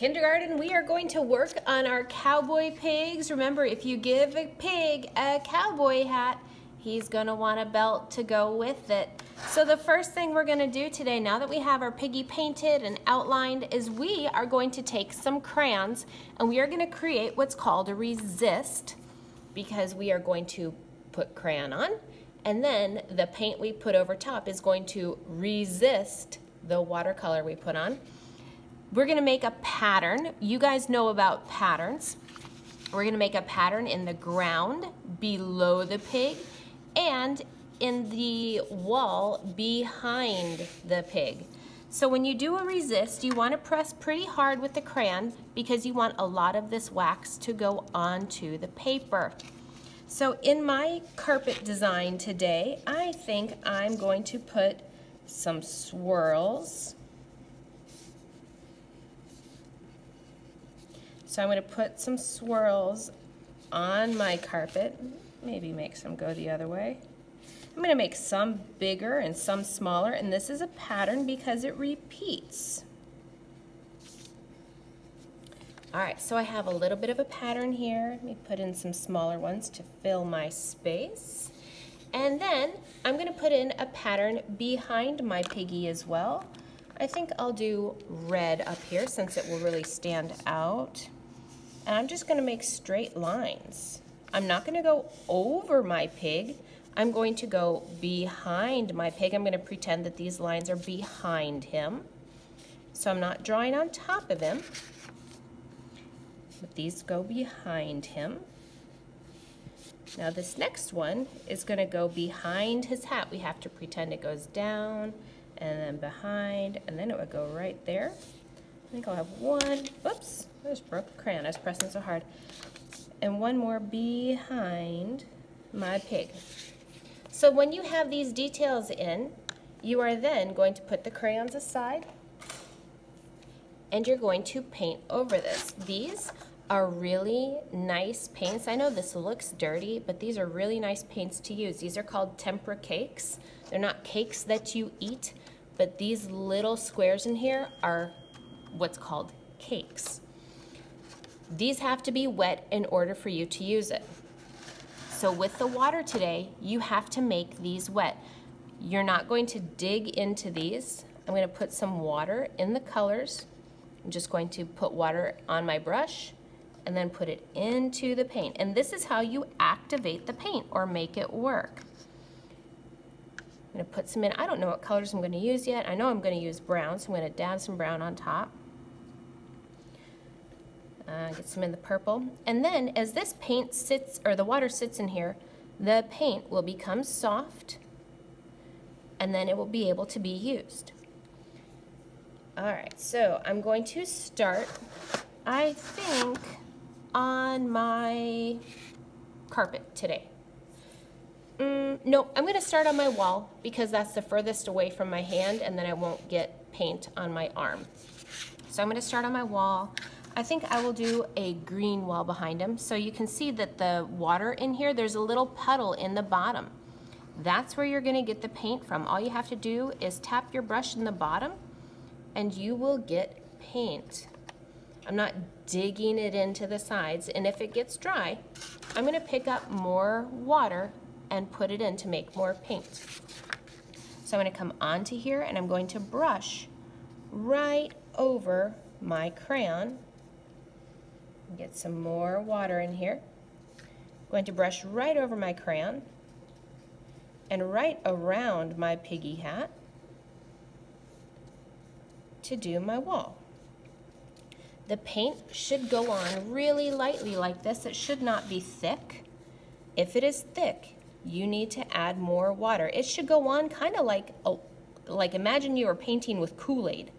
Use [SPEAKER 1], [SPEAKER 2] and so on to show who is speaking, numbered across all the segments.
[SPEAKER 1] Kindergarten, we are going to work on our cowboy pigs. Remember, if you give a pig a cowboy hat, he's gonna want a belt to go with it. So the first thing we're gonna do today, now that we have our piggy painted and outlined, is we are going to take some crayons and we are gonna create what's called a resist, because we are going to put crayon on, and then the paint we put over top is going to resist the watercolor we put on. We're gonna make a pattern. You guys know about patterns. We're gonna make a pattern in the ground below the pig and in the wall behind the pig. So when you do a resist, you wanna press pretty hard with the crayon because you want a lot of this wax to go onto the paper. So in my carpet design today, I think I'm going to put some swirls. So I'm going to put some swirls on my carpet, maybe make some go the other way. I'm going to make some bigger and some smaller, and this is a pattern because it repeats. All right, so I have a little bit of a pattern here. Let me put in some smaller ones to fill my space. And then I'm going to put in a pattern behind my piggy as well. I think I'll do red up here since it will really stand out. And I'm just going to make straight lines. I'm not going to go over my pig. I'm going to go behind my pig. I'm going to pretend that these lines are behind him. So I'm not drawing on top of him, but these go behind him. Now this next one is going to go behind his hat. We have to pretend it goes down and then behind, and then it would go right there. I think I'll have one, whoops, I just broke the crayon, I was pressing so hard. And one more behind my pig. So when you have these details in, you are then going to put the crayons aside and you're going to paint over this. These are really nice paints. I know this looks dirty, but these are really nice paints to use. These are called tempera cakes. They're not cakes that you eat, but these little squares in here are what's called cakes. These have to be wet in order for you to use it. So with the water today, you have to make these wet. You're not going to dig into these. I'm going to put some water in the colors. I'm just going to put water on my brush and then put it into the paint. And this is how you activate the paint or make it work. I'm going to put some in. I don't know what colors I'm going to use yet. I know I'm going to use brown, so I'm going to dab some brown on top. Get some in the purple. And then as this paint sits, or the water sits in here, the paint will become soft and then it will be able to be used. All right, so I'm going to start, I think, on my carpet today. No, I'm going to start on my wall because that's the furthest away from my hand and then I won't get paint on my arm. So I'm going to start on my wall. I think I will do a green wall behind him. So you can see that the water in here, there's a little puddle in the bottom. That's where you're going to get the paint from. All you have to do is tap your brush in the bottom and you will get paint. I'm not digging it into the sides, and if it gets dry, I'm going to pick up more water and put it in to make more paint. So I'm going to come onto here and I'm going to brush right over my crayon. Get some more water in here. I'm going to brush right over my crayon and right around my piggy hat to do my wall. The paint should go on really lightly like this. It should not be thick. If it is thick, you need to add more water. It should go on kind of like imagine you were painting with Kool-Aid.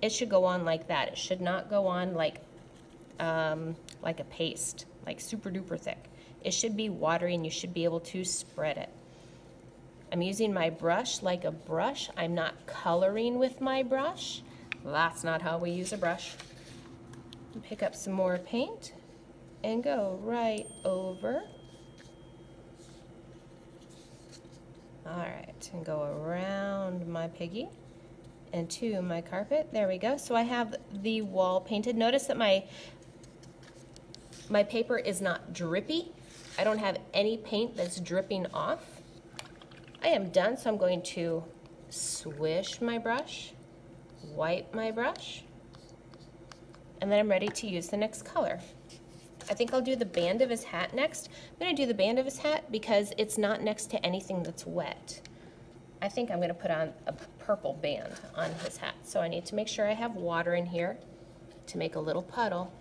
[SPEAKER 1] It should go on like that. It should not go on like a paste, like super duper thick. It should be watery and you should be able to spread it. I'm using my brush like a brush. I'm not coloring with my brush. That's not how we use a brush. Pick up some more paint and go right over. All right, and go around my piggy into my carpet. There we go. So I have the wall painted. Notice that my paper is not drippy. I don't have any paint that's dripping off. I am done, so I'm going to swish my brush, wipe my brush, and then I'm ready to use the next color. I think I'll do the band of his hat next. I'm going to do the band of his hat because it's not next to anything that's wet. I think I'm going to put on a purple band on his hat. So I need to make sure I have water in here to make a little puddle.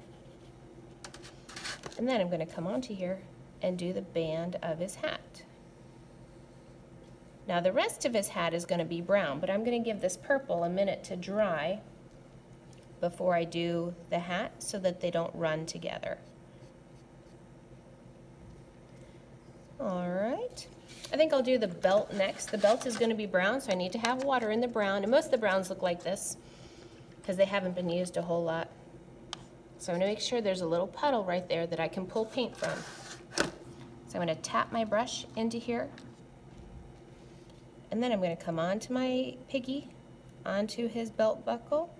[SPEAKER 1] And then I'm going to come onto here and do the band of his hat. Now the rest of his hat is going to be brown, but I'm going to give this purple a minute to dry before I do the hat so that they don't run together. All right, I think I'll do the belt next. The belt is going to be brown, so I need to have water in the brown, and most of the browns look like this because they haven't been used a whole lot. So I'm going to make sure there's a little puddle right there that I can pull paint from. So I'm going to tap my brush into here, and then I'm going to come onto my piggy, onto his belt buckle.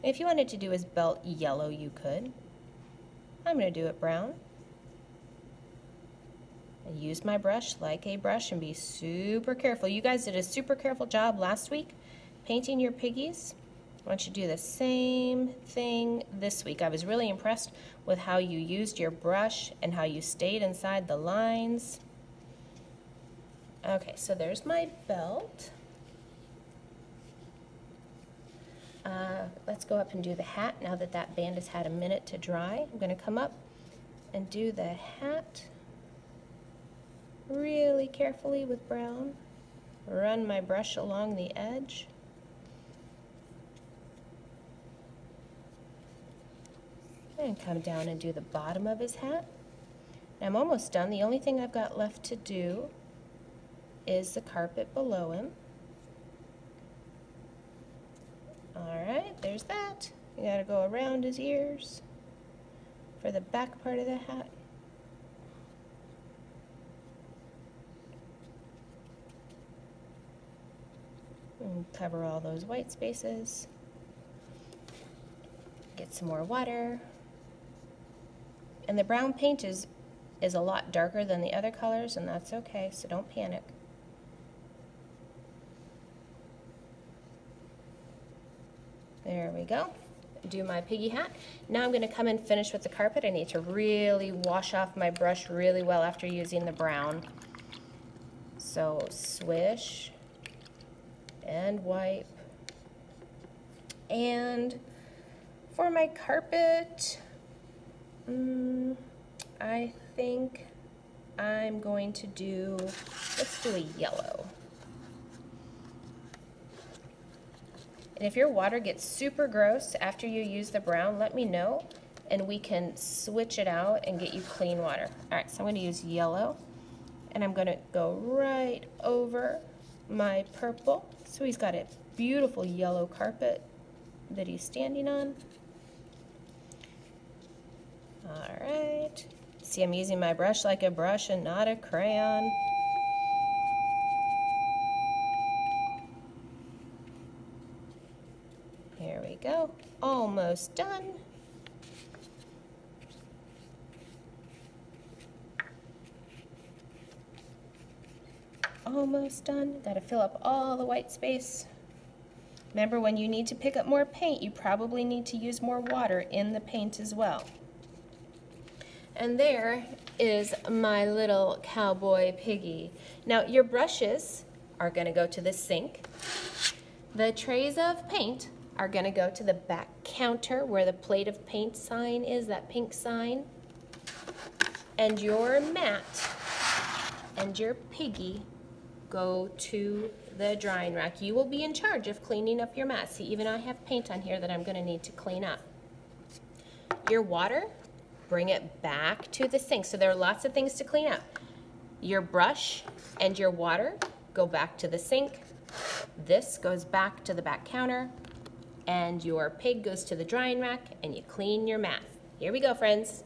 [SPEAKER 1] If you wanted to do his belt yellow, you could. I'm going to do it brown. And use my brush like a brush and be super careful. You guys did a super careful job last week painting your piggies. I want you to do the same thing this week. I was really impressed with how you used your brush and how you stayed inside the lines. Okay, so there's my belt. Let's go up and do the hat now that that band has had a minute to dry. I'm going to come up and do the hat really carefully with brown. Run my brush along the edge. And come down and do the bottom of his hat. I'm almost done. The only thing I've got left to do is the carpet below him. Alright, there's that. You gotta go around his ears for the back part of the hat. And cover all those white spaces. Get some more water. And the brown paint is a lot darker than the other colors, and that's okay, so don't panic. There we go. Do my piggy hat. Now I'm going to come and finish with the carpet. I need to really wash off my brush really well after using the brown. So swish and wipe. And for my carpet, I think I'm going to do, let's do a yellow. And if your water gets super gross after you use the brown, let me know and we can switch it out and get you clean water. All right, so I'm going to use yellow and I'm going to go right over my purple. So he's got a beautiful yellow carpet that he's standing on. All right. See, I'm using my brush like a brush and not a crayon. Here we go. Almost done. Almost done. Got to fill up all the white space. Remember, when you need to pick up more paint, you probably need to use more water in the paint as well. And there is my little cowboy piggy. Now, your brushes are going to go to the sink. The trays of paint are going to go to the back counter where the plate of paint sign is, that pink sign. And your mat and your piggy go to the drying rack. You will be in charge of cleaning up your mat. See, even I have paint on here that I'm going to need to clean up. Your water, bring it back to the sink. So there are lots of things to clean up. Your brush and your water go back to the sink. This goes back to the back counter. And your pig goes to the drying rack and you clean your mat. Here we go, friends.